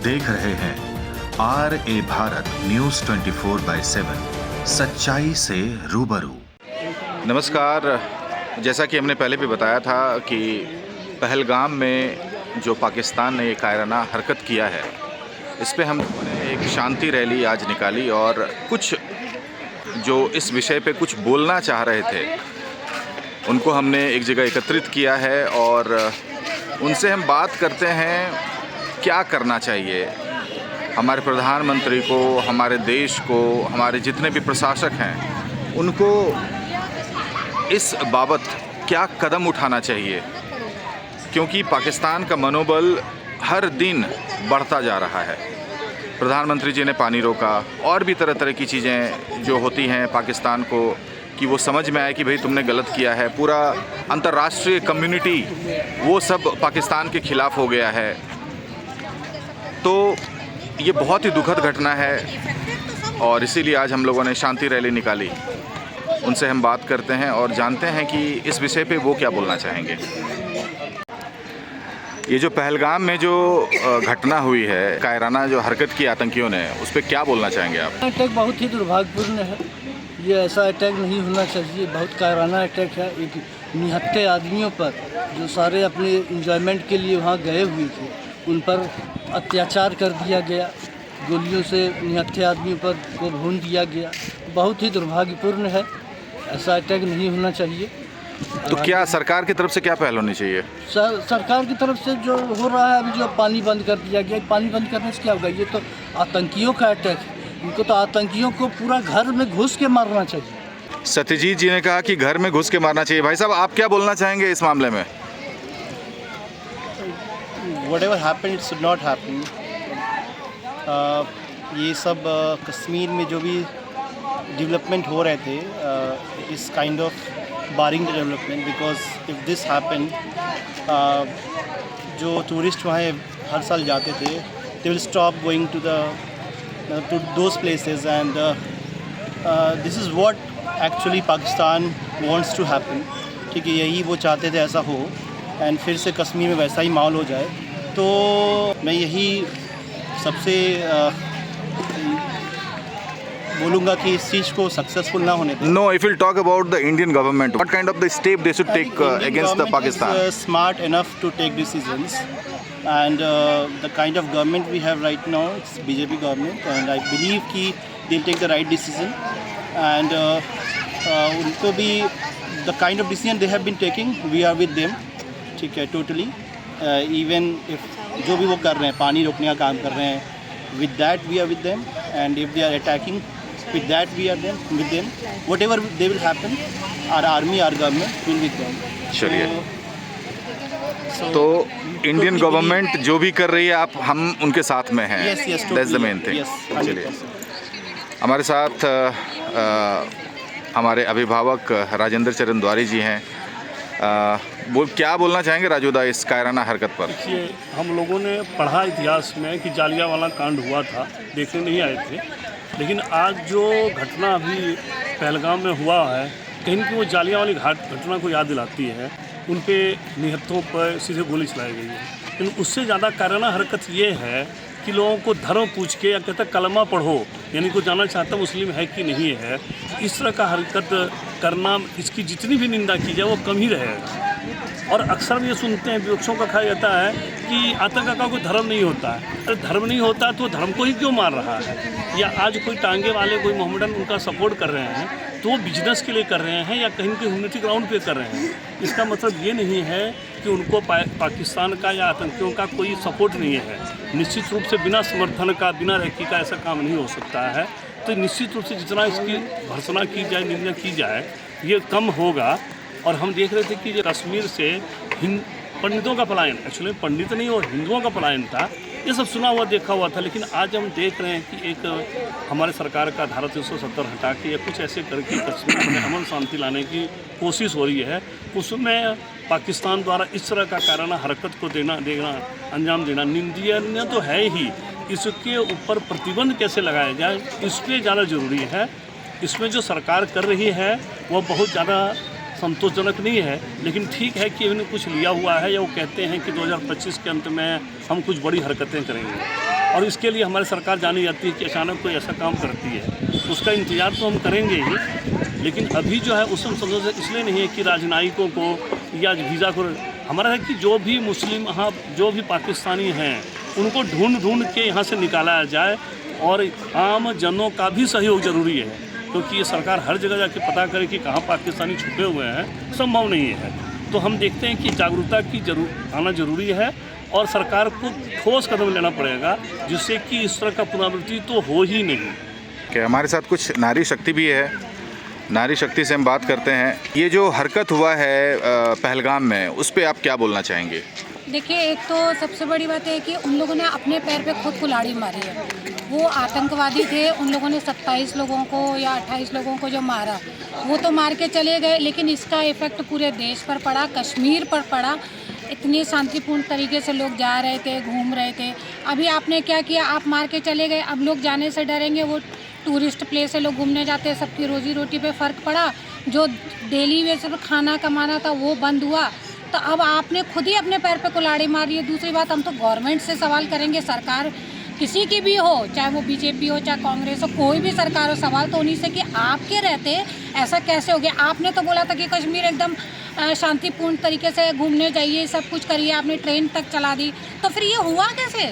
देख रहे हैं RA भारत न्यूज 24/7, सच्चाई से रूबरू। नमस्कार। जैसा कि हमने पहले भी बताया था कि पहलगाम में जो पाकिस्तान ने ये कायराना हरकत किया है, इस पे हम लोगों ने एक शांति रैली आज निकाली और कुछ जो इस विषय पे कुछ बोलना चाह रहे थे उनको हमने एक जगह एकत्रित किया है और उनसे हम बात करते हैं क्या करना चाहिए हमारे प्रधानमंत्री को, हमारे देश को, हमारे जितने भी प्रशासक हैं उनको इस बाबत क्या कदम उठाना चाहिए, क्योंकि पाकिस्तान का मनोबल हर दिन बढ़ता जा रहा है। प्रधानमंत्री जी ने पानी रोका और भी तरह तरह की चीज़ें जो होती हैं पाकिस्तान को कि वो समझ में आए कि भाई तुमने गलत किया है। पूरा अंतर्राष्ट्रीय कम्युनिटी वो सब पाकिस्तान के ख़िलाफ़ हो गया है। तो ये बहुत ही दुखद घटना है और इसीलिए आज हम लोगों ने शांति रैली निकाली। उनसे हम बात करते हैं और जानते हैं कि इस विषय पे वो क्या बोलना चाहेंगे। ये जो पहलगाम में जो घटना हुई है, कायराना जो हरकत की आतंकियों ने, उस पर क्या बोलना चाहेंगे आप? अटैक बहुत ही दुर्भाग्यपूर्ण है। ये ऐसा अटैक नहीं होना चाहिए। बहुत कायराना अटैक है। एक निहत्थे आदमियों पर जो सारे अपने इंजॉयमेंट के लिए वहाँ गए हुए थे, उन पर अत्याचार कर दिया गया। गोलियों से निहत्थे आदमियों पर को भून दिया गया। बहुत ही दुर्भाग्यपूर्ण है। ऐसा अटैक नहीं होना चाहिए। तो क्या सरकार की तरफ से क्या पहल होनी चाहिए? सरकार की तरफ से जो हो रहा है अभी, जो पानी बंद कर दिया गया, पानी बंद करने से क्या होगा? ये तो आतंकियों का अटैक है। इनको तो आतंकियों को पूरा घर में घुस के मारना चाहिए। सत्यजीत जी ने कहा कि घर में घुस के मारना चाहिए। भाई साहब, आप क्या बोलना चाहेंगे इस मामले में? Whatever happened, it should not happen. ये सब कश्मीर में जो भी डेवलपमेंट हो रहे थे, इस kind of barring the development, because if this happen, जो टूरिस्ट वहाँ हर साल जाते थे, they will stop going to those places and this is what actually Pakistan wants to happen. ठीक है, यही वो चाहते थे ऐसा हो एंड फिर से कश्मीर में वैसा ही माहौल हो जाए। तो मैं यही सबसे बोलूँगा कि इस चीज़ को सक्सेसफुल ना होने दें। No, if we'll talk about the Indian government, what kind of the step they should take against the Pakistan? Is smart enough to take decisions, and the kind of government we have right now, it's BJP government, and I believe कि they'll take the right decision, and उनको भी the kind of decision they have been taking, we are with them. ठीक है, totally. Even if जो भी वो कर रहे हैं, पानी रोकने का काम कर रहे हैं, with that we are with them, and if they are attacking, with that we are with them. Whatever they will happen, our army, our government will with them. चलिए, तो इंडियन गवर्नमेंट जो भी कर रही है, आप हम उनके साथ में हैं। Yes, yes, That's the totally. main thing. Yes, चलिए, 100%. हमारे साथ हमारे अभिभावक राजेंद्र चरण द्वारी जी हैं। क्या बोलना चाहेंगे राजूदा इस कायराना हरकत पर? देखिए, हम लोगों ने पढ़ा इतिहास में कि जालियांवाला कांड हुआ था, देखने नहीं आए थे, लेकिन आज जो घटना अभी पहलगाम में हुआ है, कहीं की वो जालियांवाली घटना को याद दिलाती है। उन पे निहत्थों पर सीधे गोली चलाई गई है। लेकिन उससे ज़्यादा कायराना हरकत ये है कि लोगों को धर्म पूछ के या कहता कलमा पढ़ो, यानी को जानना चाहता मुस्लिम है कि नहीं है, इस तरह का हरकत करना, इसकी जितनी भी निंदा की जाए वो कम ही रहेगा। और अक्सर हम ये सुनते हैं, विपक्षों का कहा जाता है कि आतंक का कोई धर्म नहीं होता है। अरे धर्म नहीं होता तो धर्म को ही क्यों मार रहा है? या आज कोई टांगे वाले, कोई मोहम्मदन उनका सपोर्ट कर रहे हैं तो वो बिजनेस के लिए कर रहे हैं या कहीं के ह्यूमैनिटी ग्राउंड पे कर रहे हैं। इसका मतलब ये नहीं है कि उनको पाकिस्तान का या आतंकियों का कोई सपोर्ट नहीं है। निश्चित रूप से बिना समर्थन का, बिना रैकी का ऐसा काम नहीं हो सकता है। तो निश्चित रूप से जितना इसकी भर्त्सना की जाए, निंदा की जाए, ये कम होगा। और हम देख रहे थे कि जो कश्मीर से पंडितों का पलायन, एक्चुअली पंडित नहीं और हिंदुओं का पलायन था, ये सब सुना हुआ देखा हुआ था। लेकिन आज हम देख रहे हैं कि एक हमारे सरकार का धारा 370 हटा के या कुछ ऐसे करके कश्मीर में अमन शांति लाने की कोशिश हो रही है। उसमें पाकिस्तान द्वारा इस तरह का कायराना हरकत को अंजाम देना निंदनीय तो है ही। इसके ऊपर प्रतिबंध कैसे लगाया जाए, इस पर ज़्यादा ज़रूरी है। इसमें जो सरकार कर रही है वह बहुत ज़्यादा संतोषजनक नहीं है, लेकिन ठीक है कि उन्होंने कुछ लिया हुआ है या वो कहते हैं कि 2025 के अंत में हम कुछ बड़ी हरकतें करेंगे। और इसके लिए हमारी सरकार जानी जाती है कि अचानक कोई ऐसा काम करती है, उसका इंतजार तो हम करेंगे ही, लेकिन अभी जो है उस समय इसलिए नहीं है कि राजनयिकों को या वीज़ा को, हमारा है कि जो भी मुस्लिम यहाँ जो भी पाकिस्तानी हैं उनको ढूंढ के यहाँ से निकाला जाए, और आम जनों का भी सहयोग ज़रूरी है, क्योंकि ये सरकार हर जगह जाके पता करे कि कहाँ पाकिस्तानी छुपे हुए हैं, संभव नहीं है। तो हम देखते हैं कि जागरूकता की आना ज़रूरी है, और सरकार को ठोस कदम लेना पड़ेगा जिससे कि इस तरह का पुनरावृत्ति तो हो ही नहीं। कि हमारे साथ कुछ नारी शक्ति भी है, नारी शक्ति से हम बात करते हैं। ये जो हरकत हुआ है पहलगाम में, उस पर आप क्या बोलना चाहेंगे? देखिए, एक तो सबसे बड़ी बात है कि उन लोगों ने अपने पैर पे खुद कुल्हाड़ी मारी है। वो आतंकवादी थे, उन लोगों ने 27 लोगों को या 28 लोगों को जो मारा, वो तो मार के चले गए, लेकिन इसका इफ़ेक्ट पूरे देश पर पड़ा, कश्मीर पर पड़ा। इतनी शांतिपूर्ण तरीके से लोग जा रहे थे, घूम रहे थे। अभी आपने क्या किया, आप मार के चले गए, अब लोग जाने से डरेंगे। वो टूरिस्ट प्लेस है, लोग घूमने जाते हैं, सबकी रोजी रोटी पे फ़र्क पड़ा। जो डेली बेसिस पर खाना कमाना था वो बंद हुआ। तो अब आपने खुद ही अपने पैर पे कुल्हाड़ी मारी है। दूसरी बात, हम तो गवर्नमेंट से सवाल करेंगे, सरकार किसी की भी हो, चाहे वो बीजेपी हो चाहे कांग्रेस हो, कोई भी सरकार हो, सवाल तो उन्हीं से कि आपके रहते ऐसा कैसे हो गया। आपने तो बोला था कि कश्मीर एकदम शांतिपूर्ण तरीके से घूमने जाइए, सब कुछ करिए, आपने ट्रेन तक चला दी, तो फिर ये हुआ कैसे,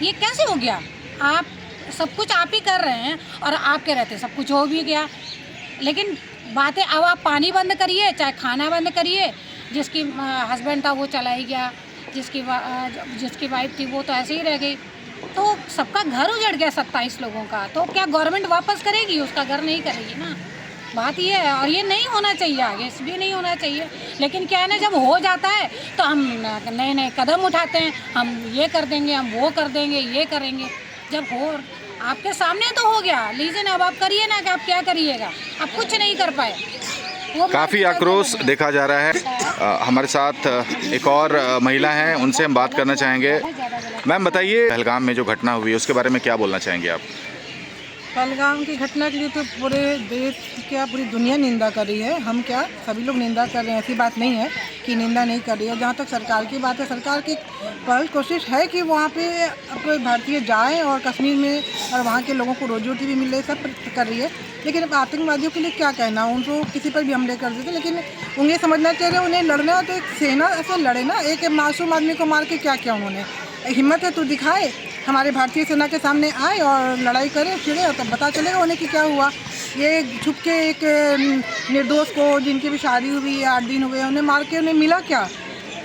ये कैसे हो गया? आप सब कुछ आप ही कर रहे हैं और आपके रहते सब कुछ हो भी गया। लेकिन बात है, अब आप पानी बंद करिए, चाहे खाना बंद करिए। जिसकी हस्बैंड था वो चला ही गया, जिसकी वाइफ थी वो तो ऐसे ही रह गई। तो सबका घर उजड़ गया 27 लोगों का। तो क्या गवर्नमेंट वापस करेगी? उसका घर नहीं करेगी ना। बात ये है, और ये नहीं होना चाहिए, आगे भी नहीं होना चाहिए। लेकिन क्या है ना, जब हो जाता है तो हम नए नए कदम उठाते हैं, हम ये कर देंगे, हम वो कर देंगे, ये करेंगे। जब हो आपके सामने तो हो गया, लीजिए ना, अब आप करिए ना, कि आप क्या करिएगा, आप कुछ नहीं कर पाए। काफ़ी आक्रोश देखा जा रहा है। हमारे साथ एक और महिला हैं, उनसे हम बात करना चाहेंगे। मैम बताइए, पहलगाम में जो घटना हुई है उसके बारे में क्या बोलना चाहेंगे आप? पहलगाम की घटना के लिए तो पूरे देश क्या पूरी दुनिया निंदा कर रही है। हम क्या सभी लोग निंदा कर रहे हैं, ऐसी बात नहीं है कि निंदा नहीं कर रही है। जहाँ तक सरकार की बात है, सरकार की पहल कोशिश है कि वहाँ पे अपने भारतीय जाएं और कश्मीर में और वहाँ के लोगों को रोजी रोटी भी मिल रही है, सब कर रही है। लेकिन अब आतंकवादियों के लिए क्या कहना, उनको किसी पर भी हमले कर देते। लेकिन उन्हें समझना चाहिए, उन्हें लड़ना तो एक सेना ऐसे लड़े ना, एक मासूम आदमी को मार के क्या किया उन्होंने। हिम्मत है तो दिखाए, हमारे भारतीय सेना के सामने आए और लड़ाई करे, छिड़े, तब पता चलेगा उन्हें कि क्या हुआ। ये छुप के एक निर्दोष को, जिनकी भी शादी हुई है, 8 दिन हुए, उन्हें मार के उन्हें मिला क्या?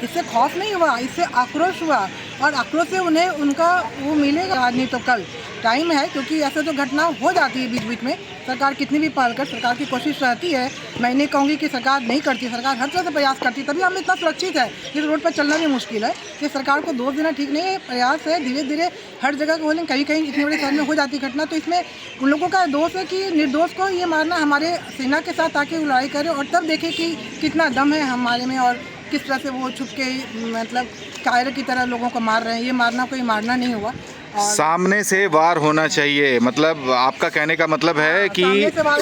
इससे खौफ नहीं हुआ, इससे आक्रोश हुआ, और आक्रोश से उन्हें उनका वो मिलेगा। आज नहीं तो कल टाइम है, क्योंकि ऐसे तो घटना हो जाती है बीच बीच में। सरकार कितनी भी पहल कर, सरकार की कोशिश रहती है। मैं नहीं कहूँगी कि सरकार नहीं करती, सरकार हर तरह से प्रयास करती, तभी हम इतना सुरक्षित है। इस रोड पर चलना भी मुश्किल है। कि सरकार को दोष देना ठीक नहीं है, प्रयास है, धीरे धीरे हर जगह को बोलें। कहीं कहीं इतने बड़े शहर में हो जाती घटना, तो इसमें उन लोगों का दोष है कि निर्दोष को ये मारना। हमारे सेना के साथ आके लड़ाई करें और तब देखें कि कितना दम है हमारे में, और किस तरह से वो छुप के मतलब कायर की तरह लोगों को मार रहे हैं। ये मारना कोई मारना नहीं हुआ। सामने से वार होना चाहिए, मतलब आपका कहने का मतलब है कि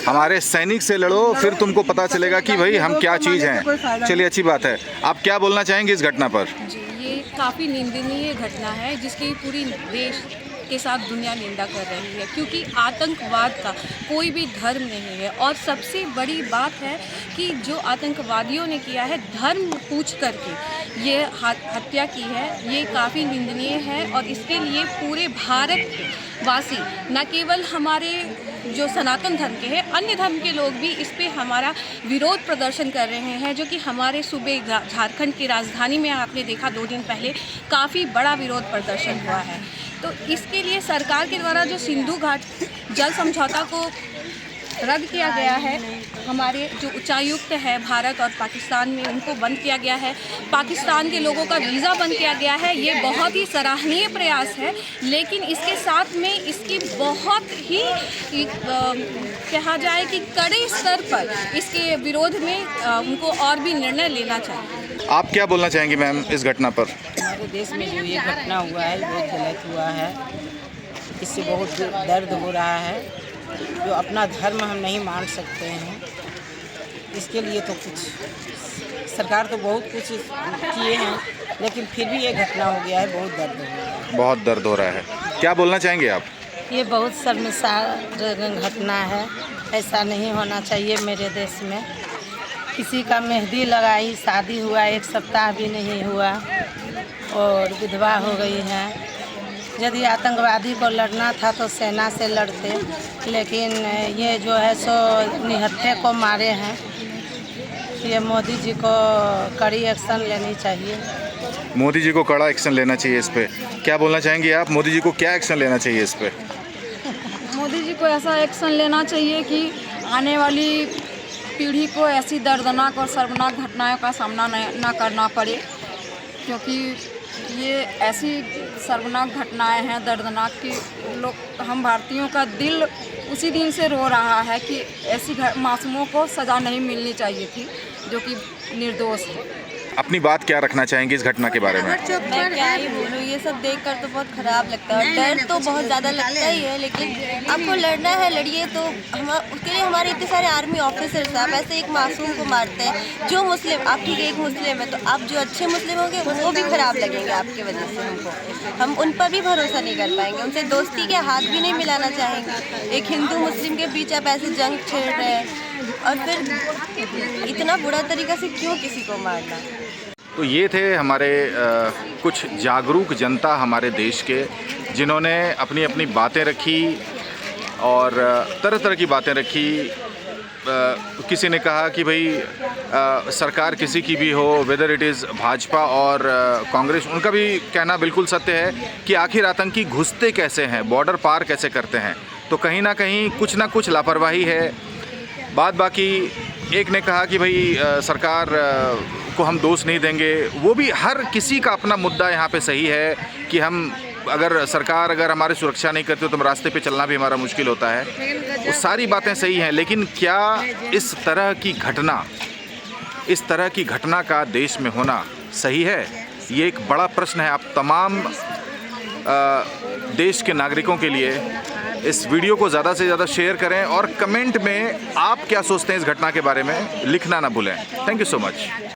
हमारे सैनिक से लड़ो, फिर तुमको पता चलेगा कि भाई हम क्या चीज़ हैं। चलिए, अच्छी बात है। आप क्या बोलना चाहेंगे इस घटना पर? जी, ये काफ़ी निंदनीय घटना है, जिसकी पूरी देश के साथ दुनिया निंदा कर रही है, क्योंकि आतंकवाद का कोई भी धर्म नहीं है। और सबसे बड़ी बात है कि जो आतंकवादियों ने किया है, धर्म पूछ करके ये हत्या की है, ये काफ़ी निंदनीय है। और इसके लिए पूरे भारतवासी, न केवल हमारे जो सनातन धर्म के हैं, अन्य धर्म के लोग भी इस पे हमारा विरोध प्रदर्शन कर रहे हैं। जो कि हमारे सूबे झारखंड की राजधानी में आपने देखा 2 दिन पहले काफ़ी बड़ा विरोध प्रदर्शन हुआ है। तो इसके लिए सरकार के द्वारा जो सिंधु घाट जल समझौता को रद्द किया गया है, हमारे जो उच्चायुक्त है भारत और पाकिस्तान में, उनको बंद किया गया है, पाकिस्तान के लोगों का वीज़ा बंद किया गया है, ये बहुत ही सराहनीय प्रयास है। लेकिन इसके साथ में इसकी बहुत ही कहा जाए कि कड़े स्तर पर इसके विरोध में उनको और भी निर्णय लेना चाहिए। आप क्या बोलना चाहेंगी मैम इस घटना पर? हमारे देश में जो ये घटना हुआ है, बहुत गलत हुआ है। इससे बहुत दर्द हो रहा है। जो अपना धर्म हम नहीं मान सकते हैं, इसके लिए तो कुछ सरकार तो बहुत कुछ किए हैं, लेकिन फिर भी ये घटना हो गया है, बहुत दर्द हो रहा है। बहुत दर्द हो रहा है। क्या बोलना चाहेंगे आप? ये बहुत शर्मसार घटना है, ऐसा नहीं होना चाहिए मेरे देश में। किसी का मेहंदी लगाई, शादी हुआ 1 सप्ताह भी नहीं हुआ और विधवा हो गई है। यदि आतंकवादी को लड़ना था तो सेना से लड़ते, लेकिन ये जो है सो निहत्थे को मारे हैं। ये मोदी जी को कड़ी एक्शन लेनी चाहिए। मोदी जी को कड़ा एक्शन लेना चाहिए इस पे। क्या बोलना चाहेंगे आप? मोदी जी को क्या एक्शन लेना चाहिए इस पे? मोदी जी को ऐसा एक्शन लेना चाहिए कि आने वाली पीढ़ी को ऐसी दर्दनाक और शर्मनाक घटनाओं का सामना न करना पड़े, क्योंकि ये ऐसी शर्मनाक घटनाएं हैं दर्दनाक कि लोग, हम भारतीयों का दिल उसी दिन से रो रहा है कि ऐसी मासूमों को सज़ा नहीं मिलनी चाहिए थी जो कि निर्दोष है। अपनी बात क्या रखना चाहेंगे इस घटना के बारे में? मैं क्या ही बोलूँ, ये सब देखकर तो बहुत ख़राब लगता है। डर तो बहुत ज़्यादा लगता ही है, लेकिन आपको लड़ना है लड़िए। तो हम उसके लिए हमारे इतने सारे आर्मी ऑफिसर्स हैं, आप ऐसे एक मासूम को मारते हैं जो मुस्लिम, आप ठीक है एक मुस्लिम है तो आप जो अच्छे मुस्लिम होंगे वो भी ख़राब लगेंगे आपकी वजह से। हम उन पर भी भरोसा नहीं कर पाएंगे, उनसे दोस्ती के हाथ भी नहीं मिलाना चाहेंगे। एक हिंदू मुस्लिम के बीच आप ऐसे जंग छेड़ रहे हैं और फिर इतना बुरा तरीका से क्यों किसी को मारना। तो ये थे हमारे कुछ जागरूक जनता हमारे देश के, जिन्होंने अपनी अपनी बातें रखी और तरह तरह की बातें रखी। किसी ने कहा कि भाई सरकार किसी की भी हो, वेदर इट इज़ भाजपा और कांग्रेस, उनका भी कहना बिल्कुल सत्य है कि आखिर आतंकी घुसते कैसे हैं, बॉर्डर पार कैसे करते हैं। तो कहीं ना कहीं कुछ ना कुछ लापरवाही है। बात बाकी एक ने कहा कि भाई सरकार को हम दोष नहीं देंगे, वो भी हर किसी का अपना मुद्दा यहाँ पे सही है कि हम अगर सरकार अगर हमारी सुरक्षा नहीं करती तो रास्ते पे चलना भी हमारा मुश्किल होता है। वो सारी बातें सही हैं, लेकिन क्या इस तरह की घटना का देश में होना सही है? ये एक बड़ा प्रश्न है। आप तमाम देश के नागरिकों के लिए इस वीडियो को ज़्यादा से ज़्यादा शेयर करें और कमेंट में आप क्या सोचते हैं इस घटना के बारे में लिखना ना भूलें। Thank you so much.